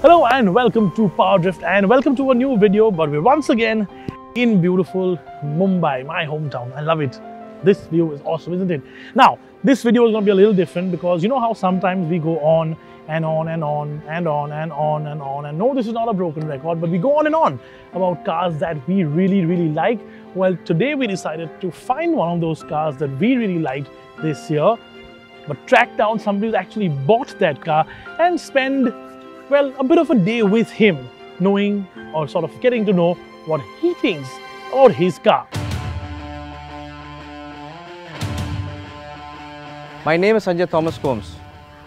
Hello and welcome to Power Drift and welcome to a new video, but we're once again in beautiful Mumbai, my hometown. I love it. This view is awesome, isn't it? Now, this video is going to be a little different because you know how sometimes we go on and on and on and on and on and on, and no, this is not a broken record, but we go on and on about cars that we really like. Well, today we decided to find one of those cars that we really liked this year, but track down somebody who's actually bought that car and spend, well, a bit of a day with him, knowing or sort of getting to know what he thinks about his car. My name is Sanjay Thomas Combs.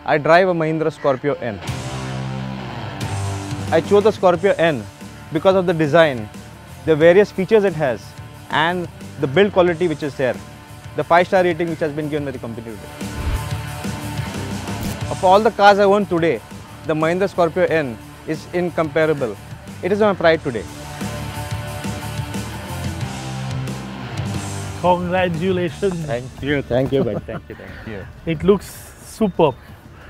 I drive a Mahindra Scorpio N. I chose the Scorpio N because of the design, the various features it has, and the build quality which is there, the 5-star rating which has been given by the company today. Of all the cars I own today, the Mahindra Scorpio N is incomparable. It is my pride today. Congratulations. Thank you, thank you. It looks superb.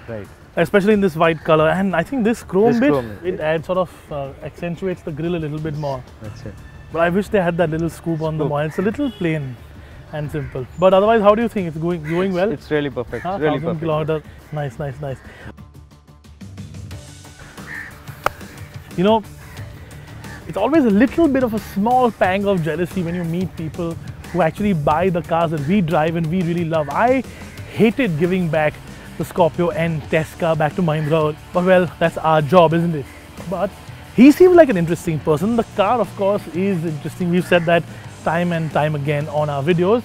Right. Especially in this white color, and I think this chrome bit, chrome, it adds sort of accentuates the grille a little bit more. That's it. But I wish they had that little scoop on the more. It's a little plain and simple. But otherwise, how do you think it's going well? It's really perfect. Huh? It's really 1,000 perfect. kilometers. Nice. You know, it's always a little bit of a small pang of jealousy when you meet people who actually buy the cars that we drive and we really love. I hated giving back the Scorpio N test car back to Mahindra, but well, that's our job, isn't it? But he seems like an interesting person. The car, of course, is interesting. We've said that time and time again on our videos.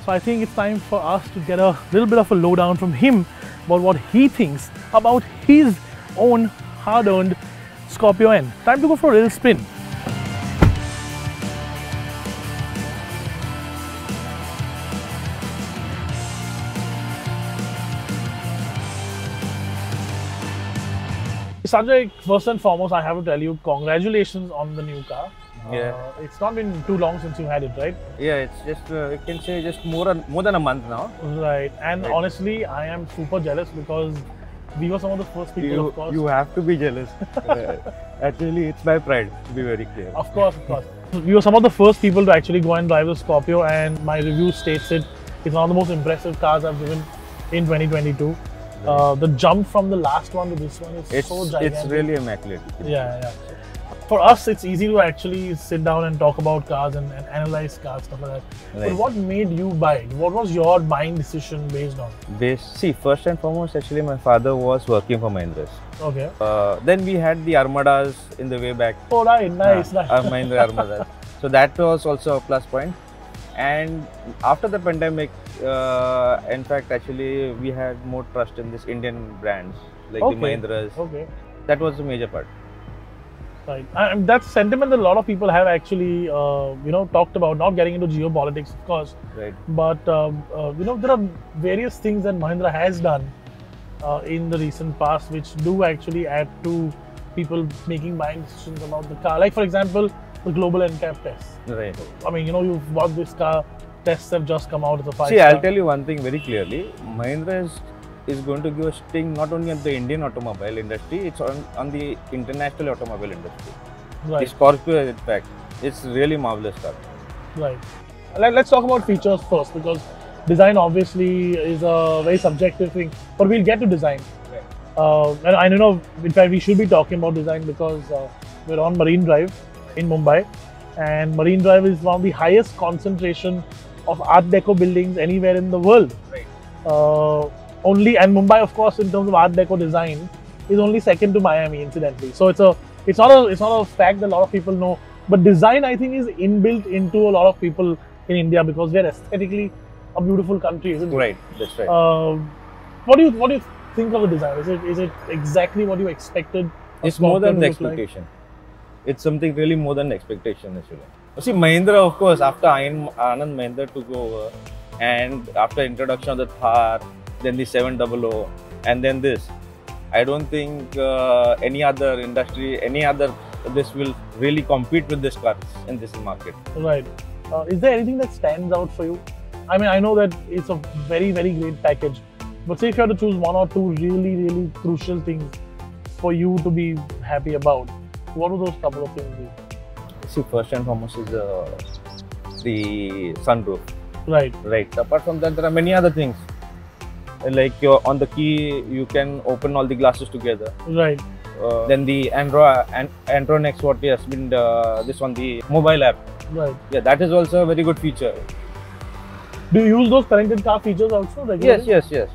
So I think it's time for us to get a little bit of a lowdown from him about what he thinks about his own hard-earned Scorpio N. Time to go for a little spin. Sanjay, first and foremost, I have to tell you, congratulations on the new car. Yeah. It's not been too long since you had it, right? Yeah, it's just, you can say just more than a month now. Right. And Right. honestly, I am super jealous because we were some of the first people, of course. You have to be jealous. Actually, it's my pride, to be very clear. Of course. We were some of the first people to actually go and drive the Scorpio, and my review states it. It's one of the most impressive cars I've driven in 2022. The jump from the last one to this one is so gigantic. It's really immaculate. Yeah. For us, it's easy to actually sit down and talk about cars and analyze cars, stuff like that. Right. But what made you buy it? What was your buying decision based on? See, first and foremost, actually, my father was working for Mahindra. Okay. Then we had the Armadas in the way back. Oh, right. Nice. Mahindra Armadas. So that was also a plus point. And after the pandemic, in fact, actually, we had more trust in this Indian brands like the Mahindras. Okay. That was the major part. Right. And that's sentiment that a lot of people have actually, talked about, not getting into geopolitics, of course. Right. But, there are various things that Mahindra has done in the recent past which do actually add to people making buying decisions about the car. Like, for example, the global NCAP test. Right. I mean, you've bought this car, tests have just come out as a 5-star. See, I'll tell you one thing very clearly. Mahindra is going to give a sting not only on the Indian automobile industry, it's on the international automobile industry. Right. The Scorpio, in fact, it's really marvelous car. Right. Let's talk about features first, because design obviously is a very subjective thing, but we'll get to design. Right. And I know, in fact, we should be talking about design because we're on Marine Drive in Mumbai, and Marine Drive is one of the highest concentration of Art Deco buildings anywhere in the world. Right. And Mumbai, of course, in terms of Art Deco design, is only second to Miami, incidentally. So it's not a fact that a lot of people know, but design, I think, is inbuilt into a lot of people in India because we're aesthetically a beautiful country, isn't it? Right. That's right. What do you think of the design? Is it exactly what you expected? It's more than the expectation. It's something really more than expectation, actually. See, Mahindra, of course, after Anand Mahindra took over, and after introduction of the Thar, then the 700, and then this, I don't think any other industry, this will really compete with this cars in this market. Right. Is there anything that stands out for you? I mean, I know that it's a very great package, but say if you had to choose one or two really crucial things for you to be happy about, what do those couple of things be? See, first and foremost is the sunroof. Right. Right. Apart from that, there are many other things. Like on the key, you can open all the glasses together. Right. Then the Andronex, what has been this on the mobile app. Right. Yeah, that is also a very good feature. Do you use those connected car features also regularly? Yes.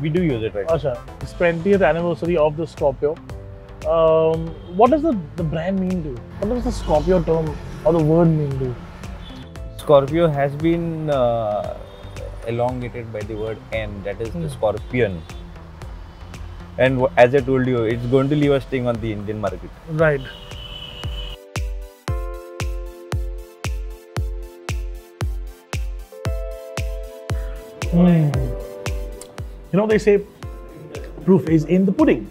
We do use it right. Asha, it's 20th anniversary of the Scorpio. What does the brand mean to you? What does the Scorpio term or the word mean to you? Scorpio has been elongated by the word N, that is the Scorpion. And as I told you, it's going to leave a sting on the Indian market. Right. You know, they say proof is in the pudding.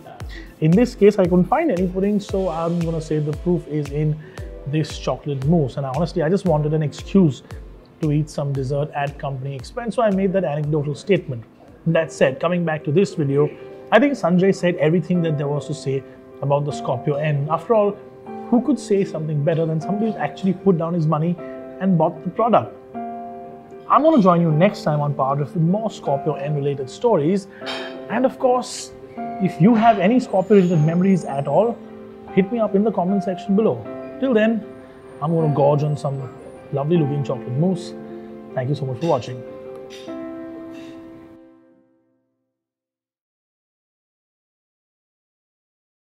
In this case, I couldn't find any pudding, so I'm gonna say the proof is in this chocolate mousse. And honestly, I just wanted an excuse to eat some dessert at company expense, so I made that anecdotal statement. That said, coming back to this video, I think Sanjay said everything that there was to say about the Scorpio N. After all, who could say something better than somebody who's actually put down his money and bought the product? I'm going to join you next time on Power Drift with more Scorpio N related stories. And of course, if you have any Scorpio related memories at all, hit me up in the comment section below. Till then, I'm going to gorge on some lovely looking chocolate mousse. Thank you so much for watching.